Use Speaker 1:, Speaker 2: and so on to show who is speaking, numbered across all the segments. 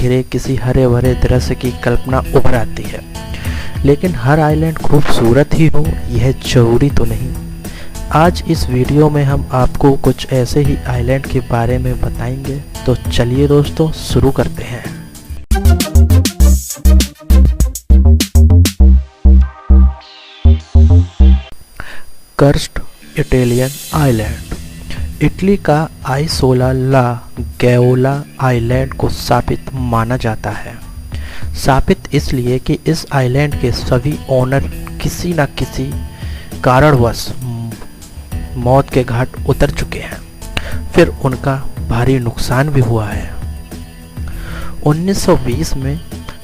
Speaker 1: घिरे किसी हरे भरे दृश्य की कल्पना उभर आती है। लेकिन हर आइलैंड खूबसूरत ही हो यह जरूरी तो नहीं। आज इस वीडियो में हम आपको कुछ ऐसे ही आइलैंड के बारे में बताएंगे। तो चलिए दोस्तों शुरू करते हैं। Cursed Italian island. इटली का आइसोला ला गैओला आइलैंड को शापित माना जाता है। शापित इसलिए कि इस आइलैंड के सभी ओनर किसी न किसी कारणवश मौत के घाट उतर चुके हैं, फिर उनका भारी नुकसान भी हुआ है। 1920 में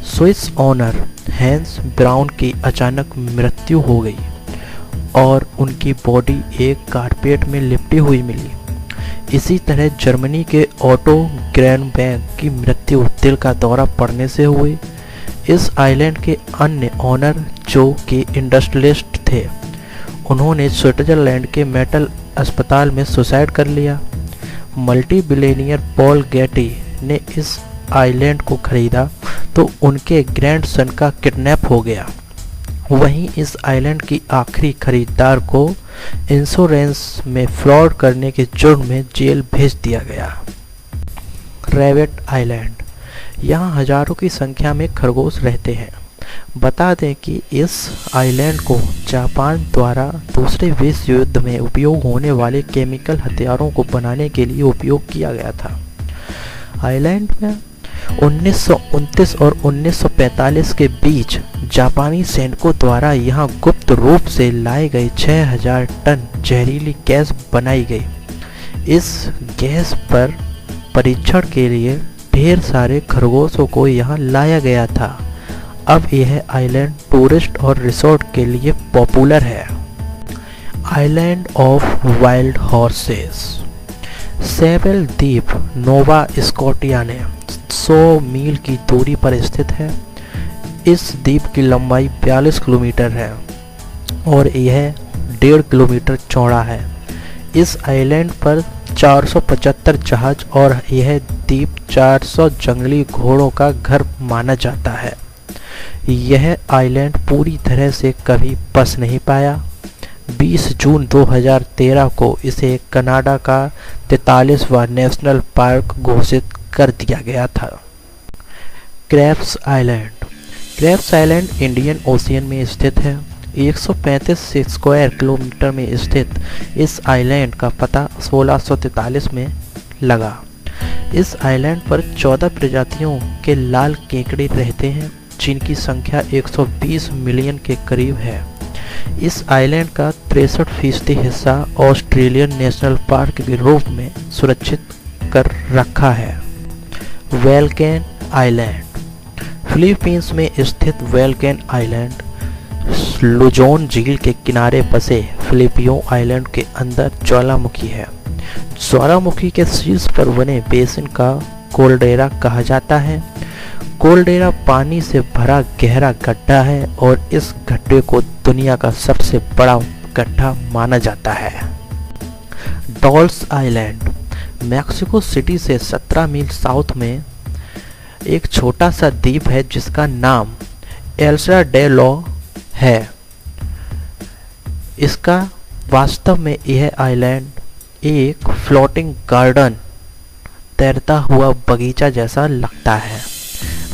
Speaker 1: स्विस ओनर हैंस ब्राउन की अचानक मृत्यु हो गई और उनकी बॉडी एक कारपेट में लिपटी हुई मिली। इसी तरह जर्मनी के ऑटो ग्रेनबैक की मृत्यु दिल का दौरा पड़ने से हुई। इस आइलैंड के अन्य ओनर जो कि इंडस्ट्रियलिस्ट थे, उन्होंने स्विट्जरलैंड के मेटल अस्पताल में सुसाइड कर लिया। मल्टी बिलियनियर पॉल गेटी ने इस आइलैंड को खरीदा तो उनके ग्रैंडसन का किडनैप हो गया। वहीं इस आइलैंड की आखिरी खरीदार को इंश्योरेंस में फ्रॉड करने के जुर्म में जेल भेज दिया गया। Rabbit island. यहाँ हजारों की संख्या में खरगोश रहते हैं। बता दें कि इस आइलैंड को जापान द्वारा दूसरे विश्व युद्ध में उपयोग होने वाले केमिकल हथियारों को बनाने के लिए उपयोग किया गया था। आइलैंड में 1929 और 1945 के बीच जापानी सैनिकों द्वारा यहाँ गुप्त रूप से लाए गए 6000 टन जहरीली गैस बनाई गई। इस गैस पर परीक्षण के लिए ढेर सारे खरगोशों को यहाँ लाया गया था। अब यह आइलैंड टूरिस्ट और रिसोर्ट के लिए पॉपुलर है। Island of wild horses. Sewell द्वीप नोवा स्कॉटिया ने 100 मील की दूरी पर स्थित है। इस द्वीप की लंबाई 42 किलोमीटर है और यह 1.5 किलोमीटर चौड़ा है। इस आइलैंड पर 475 जहाज और यह द्वीप 400 जंगली घोड़ों का घर माना जाता है। यह आइलैंड पूरी तरह से कभी बस नहीं पाया। 20 जून 2013 को इसे कनाडा का 43वां नेशनल पार्क घोषित कर दिया गया था। Crabs island. Crabs island Indian ocean में स्थित है। 135 स्क्वायर किलोमीटर में स्थित इस आइलैंड का पता 1643 में लगा। इस आइलैंड पर 14 प्रजातियों के लाल केकड़े रहते हैं, जिनकी संख्या 120 मिलियन के करीब है। इस आइलैंड का 63% हिस्सा ऑस्ट्रेलियन नेशनल पार्क के रूप में सुरक्षित कर रखा है। वेलकेन आइलैंड। फिलीपींस में स्थित वेलकेन आइलैंड लुजोन झील के किनारे बसे फिलिपिनो आइलैंड के अंदर ज्वालामुखी है। ज्वालामुखी के शीर्ष पर बने बेसिन का कोल्डेरा कहा जाता है। कोल्डेरा पानी से भरा गहरा गड्ढा है और इस गड्ढे को दुनिया का सबसे बड़ा गड्ढा माना जाता है। Dolls island. मैक्सिको सिटी से 17 मील साउथ में एक छोटा सा द्वीप है जिसका नाम एल्सा डे लॉ है। इसका वास्तव में यह आइलैंड एक फ्लोटिंग गार्डन, तैरता हुआ बगीचा जैसा लगता है।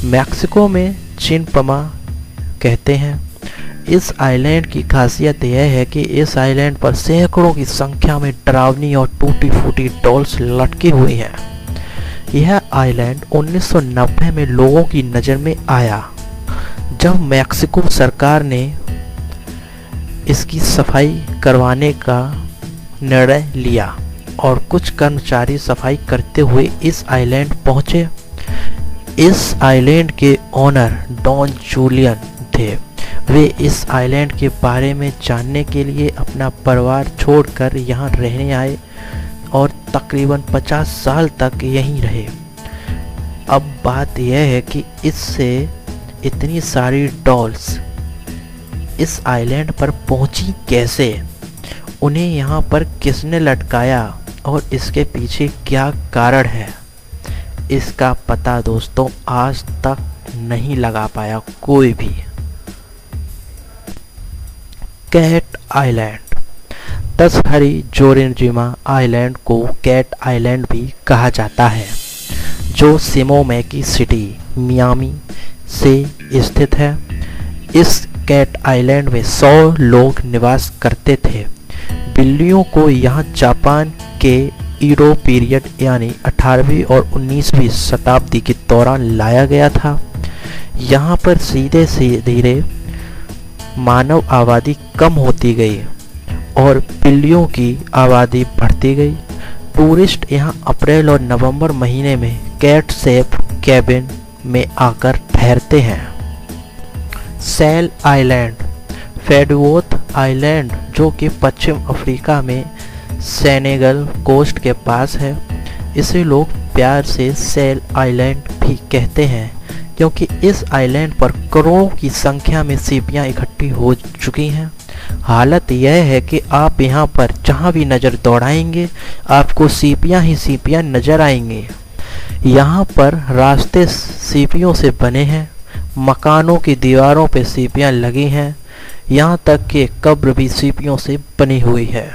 Speaker 1: मैक्सिको में चिनपमा कहते हैं। इस आइलैंड की खासियत यह है कि इस आइलैंड पर सैकड़ों की संख्या में डरावनी और टूटी फूटी डॉल्स लटकी हुई हैं। यह आइलैंड 1990 में लोगों की नज़र में आया जब मैक्सिको सरकार ने इसकी सफाई करवाने का निर्णय लिया और कुछ कर्मचारी सफाई करते हुए इस आइलैंड पहुंचे। इस आइलैंड के ओनर डॉन जूलियन थे। वे इस आइलैंड के बारे में जानने के लिए अपना परिवार छोड़कर यहाँ रहने आए और तकरीबन 50 साल तक यहीं रहे। अब बात यह है कि इससे इतनी सारी डॉल्स इस आइलैंड पर पहुंची कैसे, उन्हें यहाँ पर किसने लटकाया और इसके पीछे क्या कारण है। इसका पता दोस्तों आज तक नहीं लगा पाया कोई भी। Cat island. तसहरी जोरिजिमा आइलैंड को कैट आइलैंड भी कहा जाता है, जो सिमोमैकी सिटी मियामी से स्थित है। इस कैट आइलैंड में 100 लोग निवास करते थे। बिल्लियों को यहाँ जापान के ईडो पीरियड यानी 18वीं और 19वीं शताब्दी के दौरान लाया गया था। यहाँ पर धीरे धीरे मानव आबादी कम होती गई और बिल्लियों की आबादी बढ़ती गई। टूरिस्ट यहाँ अप्रैल और नवंबर महीने में कैट सेफ कैबिन में आकर ठहरते हैं। Cell island. फेडवोथ आइलैंड जो कि पश्चिम अफ्रीका में सेनेगल कोस्ट के पास है, इसे लोग प्यार से सेल आइलैंड भी कहते हैं, क्योंकि इस आइलैंड पर करोड़ों की संख्या में सीपियां इकट्ठी हो चुकी हैं। हालत यह है कि आप यहाँ पर जहाँ भी नज़र दौड़ाएंगे आपको सीपियां ही सीपियां नज़र आएंगे। यहाँ पर रास्ते सीपियों से बने हैं, मकानों की दीवारों पर सीपियां लगी हैं, यहाँ तक कि कब्र भी सीपियों से बनी हुई है।